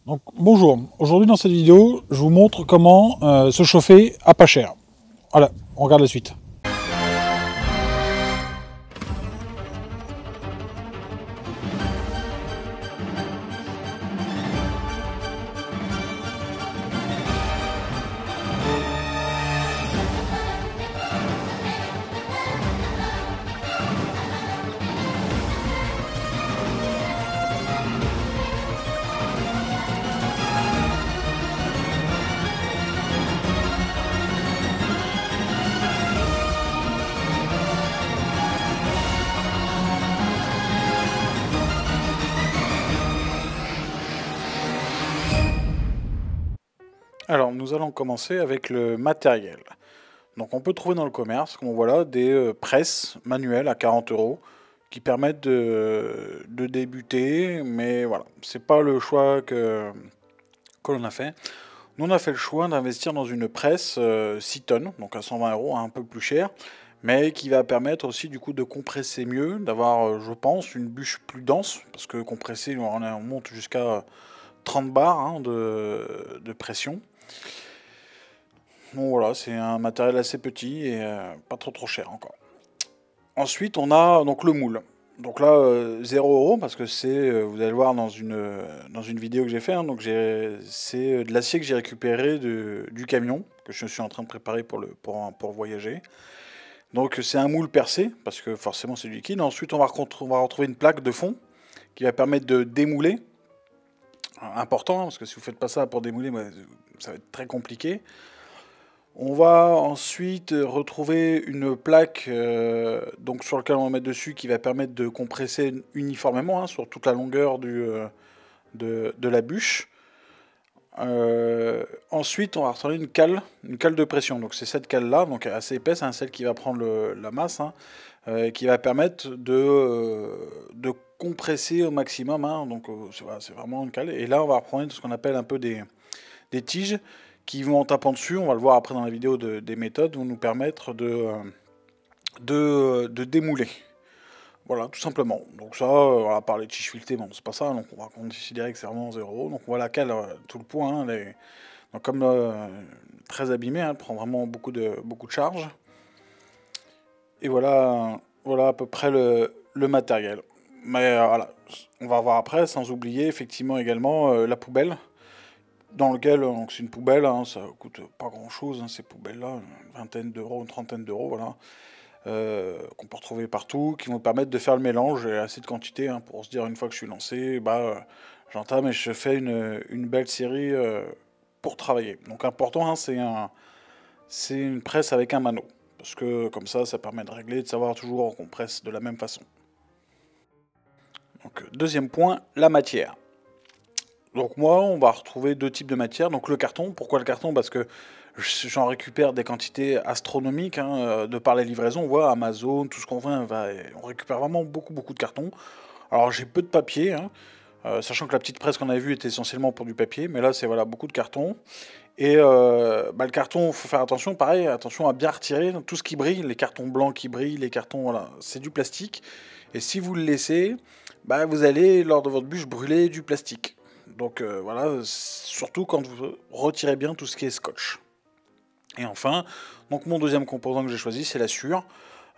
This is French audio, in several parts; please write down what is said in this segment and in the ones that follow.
Donc bonjour, aujourd'hui dans cette vidéo, je vous montre comment se chauffer à pas cher. Voilà, on regarde la suite. Alors nous allons commencer avec le matériel. Donc on peut trouver dans le commerce, comme on voit là, des presses manuelles à 40 € qui permettent de débuter, mais voilà, c'est pas le choix que l'on a fait. Nous on a fait le choix d'investir dans une presse 6 tonnes, donc à 120 €, un peu plus cher, mais qui va permettre aussi du coup de compresser mieux, d'avoir je pense une bûche plus dense, parce que compresser on monte jusqu'à 30 bars hein, de pression. Donc voilà, c'est un matériel assez petit et pas trop cher encore. Ensuite, on a donc le moule. Donc là, 0 € parce que c'est, vous allez le voir dans une vidéo que j'ai fait, hein, donc c'est de l'acier que j'ai récupéré du camion que je suis en train de préparer pour voyager. Donc c'est un moule percé parce que forcément c'est du liquide. Ensuite, on va retrouver une plaque de fond qui va permettre de démouler. Important, hein, parce que si vous faites pas ça pour démouler, bah, ça va être très compliqué. On va ensuite retrouver une plaque donc sur laquelle on va mettre dessus qui va permettre de compresser uniformément hein, sur toute la longueur de la bûche. Ensuite, on va retrouver une cale de pression. Donc c'est cette cale-là, donc assez épaisse, hein, celle qui va prendre la masse, hein, qui va permettre de compresser au maximum. Hein, donc voilà, c'est vraiment une cale. Et là, on va reprendre ce qu'on appelle un peu des tiges qui vont en tapant dessus, on va le voir après dans la vidéo des méthodes, vont nous permettre de démouler. Voilà, tout simplement. Donc ça, voilà, par les tiges filetées, bon, c'est pas ça, donc on va considérer que c'est vraiment 0. Donc voilà, cale, tout le point, hein, donc comme très abîmée, hein, elle prend vraiment beaucoup de charge. Et voilà, voilà à peu près le matériel. Mais voilà, on va voir après, sans oublier effectivement également la poubelle dans lequel, donc c'est une poubelle, hein, ça coûte pas grand chose, hein, ces poubelles-là, une vingtaine d'euros, une trentaine d'euros, voilà, qu'on peut retrouver partout, qui vont permettre de faire le mélange et assez de quantité, hein, pour se dire une fois que je suis lancé, bah, j'entame et je fais une belle série pour travailler. Donc important, hein, c'est une presse avec un mano, parce que comme ça permet de régler, de savoir toujours qu'on presse de la même façon. Donc deuxième point, la matière. Donc moi, on va retrouver deux types de matière. Donc le carton, pourquoi le carton? Parce que j'en récupère des quantités astronomiques, hein, de par les livraisons. On voit Amazon, tout ce qu'on voit, on récupère vraiment beaucoup de carton. Alors j'ai peu de papier, hein, sachant que la petite presse qu'on avait vue était essentiellement pour du papier, mais là c'est voilà beaucoup de carton. Et bah, le carton, il faut faire attention, pareil, attention à bien retirer tout ce qui brille, les cartons blancs qui brillent, les cartons, voilà, c'est du plastique. Et si vous le laissez, bah, vous allez, lors de votre bûche, brûler du plastique. Donc voilà, surtout quand vous retirez bien tout ce qui est scotch. Et enfin, donc mon deuxième composant que j'ai choisi, c'est la sûre.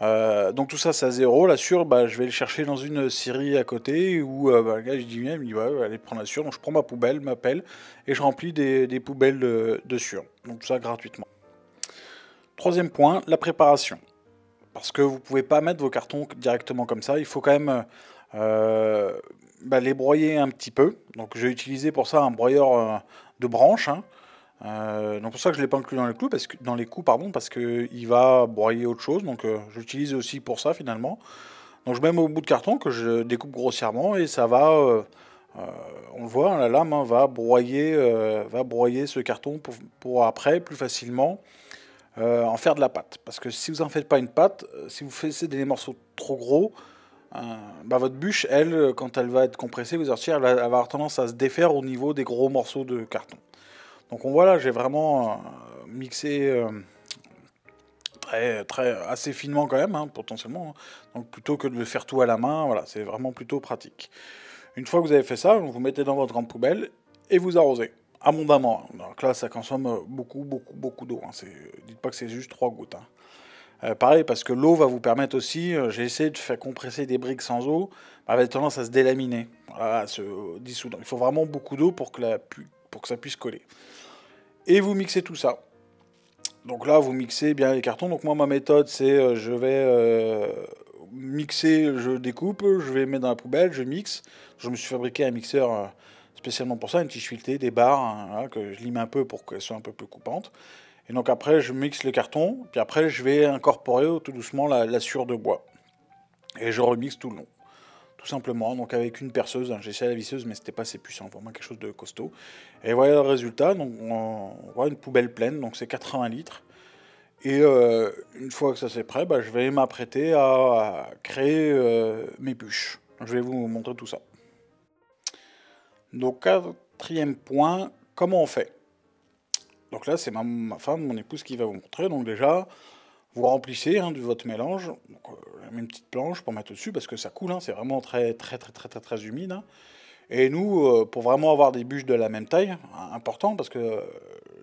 Donc tout ça, c'est à 0. La sûre, bah, je vais le chercher dans une scierie à côté où bah, le gars, je dis, il me dit, ouais, allez prendre la sûre. Donc je prends ma poubelle, ma pelle, et je remplis des poubelles de sûre. Donc tout ça gratuitement. Troisième point, la préparation. Parce que vous ne pouvez pas mettre vos cartons directement comme ça. Il faut quand même bah, les broyer un petit peu. Donc j'ai utilisé pour ça un broyeur de branches. Hein. Donc pour ça que je ne l'ai pas inclus dans les coups, parce qu'il va broyer autre chose. Donc j'utilise aussi pour ça finalement. Donc je mets mon bout de carton que je découpe grossièrement et ça va, on le voit, la lame hein, va broyer ce carton pour après plus facilement en faire de la pâte. Parce que si vous n'en faites pas une pâte, si vous faites des morceaux trop gros, bah votre bûche, elle, quand elle va être compressée, vous sortir, elle va avoir tendance à se défaire au niveau des gros morceaux de carton. Donc on voit là, j'ai vraiment mixé assez finement quand même, hein, potentiellement. Hein. Donc plutôt que de le faire tout à la main, voilà, c'est vraiment plutôt pratique. Une fois que vous avez fait ça, vous mettez dans votre grande poubelle et vous arrosez abondamment. Donc là, ça consomme beaucoup d'eau. Hein. Dites pas que c'est juste 3 gouttes. Hein. Pareil, parce que l'eau va vous permettre aussi, j'ai essayé de faire compresser des briques sans eau, elle avait tendance à se délaminer, voilà, à se dissoudre. Il faut vraiment beaucoup d'eau pour que ça puisse coller. Et vous mixez tout ça. Donc là, vous mixez bien les cartons. Donc moi, ma méthode, c'est je vais mixer, je découpe, je vais mettre dans la poubelle, je mixe. Je me suis fabriqué un mixeur spécialement pour ça, une tige filetée, des barres, hein, voilà, que je lime un peu pour qu'elles soient un peu plus coupantes. Et donc après, je mixe le carton, puis après, je vais incorporer tout doucement la sciure de bois. Et je remixe tout le long. Tout simplement, donc avec une perceuse, hein, j'ai essayé la visseuse, mais c'était pas assez puissant, vraiment quelque chose de costaud. Et voilà le résultat, donc on voit une poubelle pleine, donc c'est 80 litres. Et une fois que ça c'est prêt, bah, je vais m'apprêter à créer mes bûches. Je vais vous montrer tout ça. Donc quatrième point, comment on fait? Donc là c'est ma femme, mon épouse qui va vous montrer. Donc déjà, vous remplissez hein, de votre mélange. Donc, je mets une petite planche pour mettre dessus parce que ça coule, hein, c'est vraiment très humide. Hein. Et nous, pour vraiment avoir des bûches de la même taille, important parce que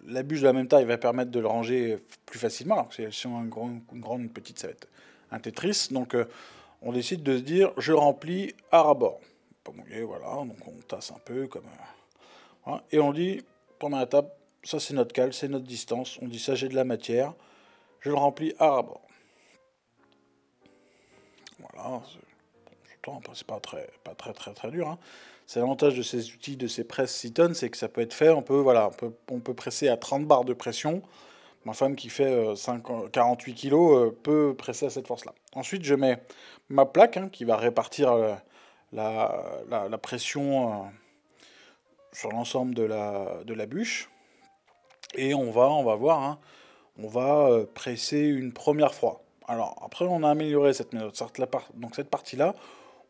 la bûche de la même taille va permettre de le ranger plus facilement. Alors que si on a une grande, une petite, ça va être un Tetris. Donc on décide de se dire, je remplis à ras-bord. Pas mouillé, voilà. Donc on tasse un peu comme. Voilà. Et on dit, première étape, ça c'est notre cale, c'est notre distance. On dit ça j'ai de la matière, je le remplis à ras-bord. Voilà. C'est pas très dur. Hein. C'est l'avantage de ces outils, de ces presses Citon, c'est que ça peut être fait, on peut presser à 30 bars de pression. Ma femme qui fait 48 kg peut presser à cette force-là. Ensuite, je mets ma plaque hein, qui va répartir la pression sur l'ensemble de la bûche. Et on va voir, hein, on va presser une première fois. Alors après, on a amélioré cette méthode. Donc cette partie-là,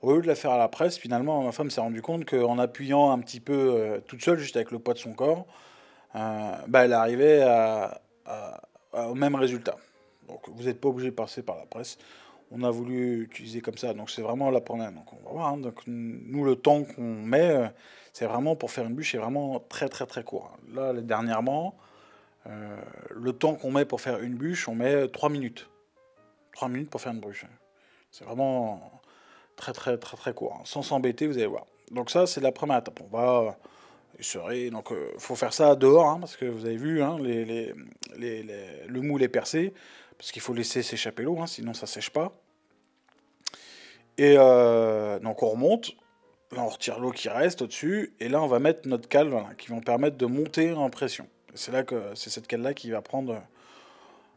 au lieu de la faire à la presse, finalement, ma femme s'est rendue compte qu'en appuyant un petit peu toute seule, juste avec le poids de son corps, bah, elle arrivait au même résultat. Donc vous n'êtes pas obligé de passer par la presse. On a voulu utiliser comme ça, donc c'est vraiment la première. Donc on va voir. Hein. Donc nous, le temps qu'on met, c'est vraiment pour faire une bûche, c'est vraiment très court. Hein. Là, dernièrement, le temps qu'on met pour faire une bûche, on met 3 minutes. 3 minutes pour faire une bûche. C'est vraiment très court. Hein. Sans s'embêter, vous allez voir. Donc ça, c'est la première étape. On va essorer. Donc faut faire ça dehors, hein, parce que vous avez vu, hein, le moule est percé, parce qu'il faut laisser s'échapper l'eau, hein, sinon ça sèche pas. Et donc on remonte. Là, on retire l'eau qui reste au-dessus, et là, on va mettre notre cale, voilà, qui va permettre de monter en pression. C'est là que c'est cette cale-là qui va prendre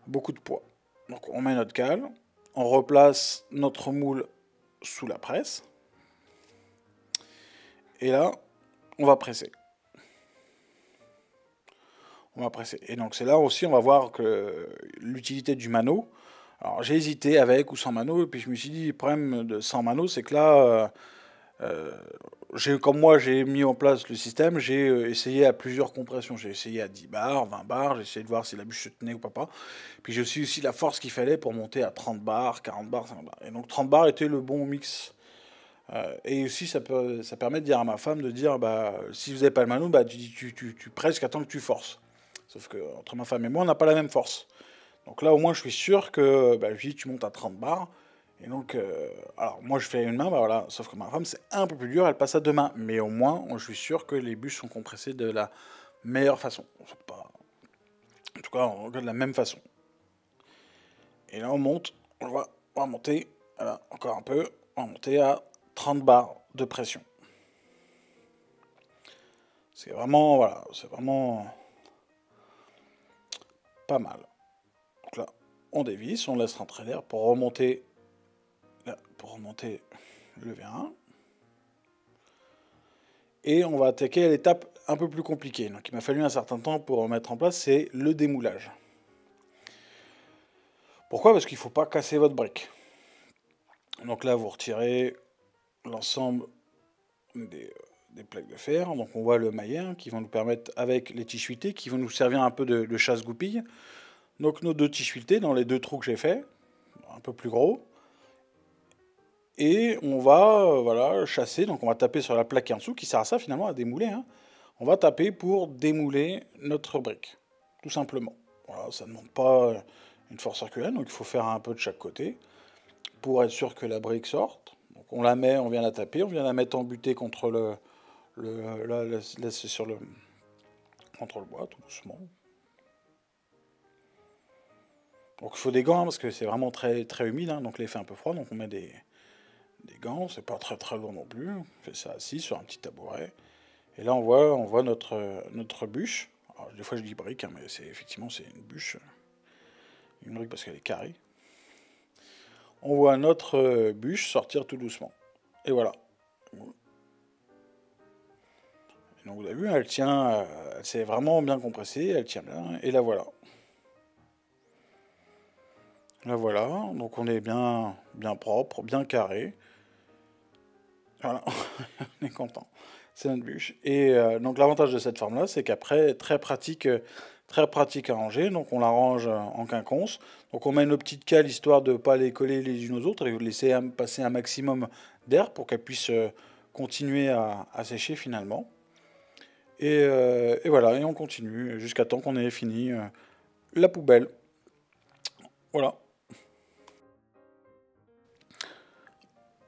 beaucoup de poids. Donc on met notre cale, on replace notre moule sous la presse, et là, on va presser. On va presser. Et donc c'est là aussi, on va voir que l'utilité du mano. Alors j'ai hésité avec ou sans mano, et puis je me suis dit, le problème de sans mano, c'est que là, comme moi j'ai mis en place le système, j'ai essayé à plusieurs compressions. J'ai essayé à 10 bars, 20 bars, j'ai essayé de voir si la bûche se tenait ou pas. Puis j'ai aussi la force qu'il fallait pour monter à 30 bars, 40 bars, 50 bars. Et donc 30 bars était le bon mix. Et aussi ça permet de dire à ma femme de dire, bah, si vous n'avez pas le mano, bah, tu presses jusqu'à temps que tu forces. Sauf que entre ma femme et moi, on n'a pas la même force. Donc là, au moins, je suis sûr que bah, je dis, tu montes à 30 bars. Et donc, alors moi, je fais une main, bah voilà. Sauf que ma femme, c'est un peu plus dur, elle passe à deux mains. Mais au moins, je suis sûr que les bûches sont compressées de la meilleure façon. En tout cas, on regarde de la même façon. Et là, on monte, on va monter, voilà, encore un peu, on va monter à 30 bars de pression. C'est vraiment pas mal. Donc là, on dévisse, on laisse rentrer l'air pour remonter le V1. Et on va attaquer à l'étape un peu plus compliquée. Donc il m'a fallu un certain temps pour mettre en place, c'est le démoulage. Pourquoi? Parce qu'il ne faut pas casser votre brique. Donc là, vous retirez l'ensemble des plaques de fer. Donc on voit le maillet qui vont nous permettre, avec les tiges filetées, qui vont nous servir un peu de chasse-goupille. Donc nos deux tiges filetées dans les deux trous que j'ai fait, un peu plus gros. Et on va voilà, chasser, donc on va taper sur la plaque qui est en dessous, qui sert à ça finalement, à démouler. Hein. On va taper pour démouler notre brique, tout simplement. Voilà, ça ne demande pas une force circulaire, donc il faut faire un peu de chaque côté pour être sûr que la brique sorte. Donc on la met, on vient la taper, on vient la mettre en butée contre là, c'est sur contre le bois, tout doucement. Donc il faut des gants parce que c'est vraiment très, très humide, hein, donc l'effet un peu froid, donc on met des gants, c'est pas très très lourd non plus. On fait ça assis sur un petit tabouret. Et là on voit notre bûche. Alors, des fois je dis brique, hein, mais effectivement c'est une brique parce qu'elle est carrée. On voit notre bûche sortir tout doucement. Et voilà. Et donc vous avez vu, elle tient, elle s'est vraiment bien compressée, elle tient bien, et la voilà. La voilà, donc on est bien, bien propre, bien carré. Voilà, on est content. C'est notre bûche. Et donc l'avantage de cette forme-là, c'est qu'après, très pratique à ranger. Donc on la range en quinconce. Donc on met nos petites cales histoire de ne pas les coller les unes aux autres et laisser passer un maximum d'air pour qu'elles puissent continuer à sécher finalement. Et voilà, et on continue jusqu'à temps qu'on ait fini la poubelle. Voilà.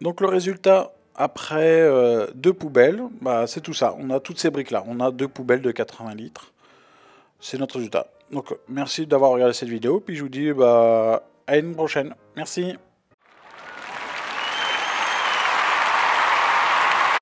Donc le résultat après deux poubelles, bah, c'est tout ça. On a toutes ces briques-là. On a deux poubelles de 80 litres. C'est notre résultat. Donc merci d'avoir regardé cette vidéo. Puis je vous dis bah, à une prochaine. Merci.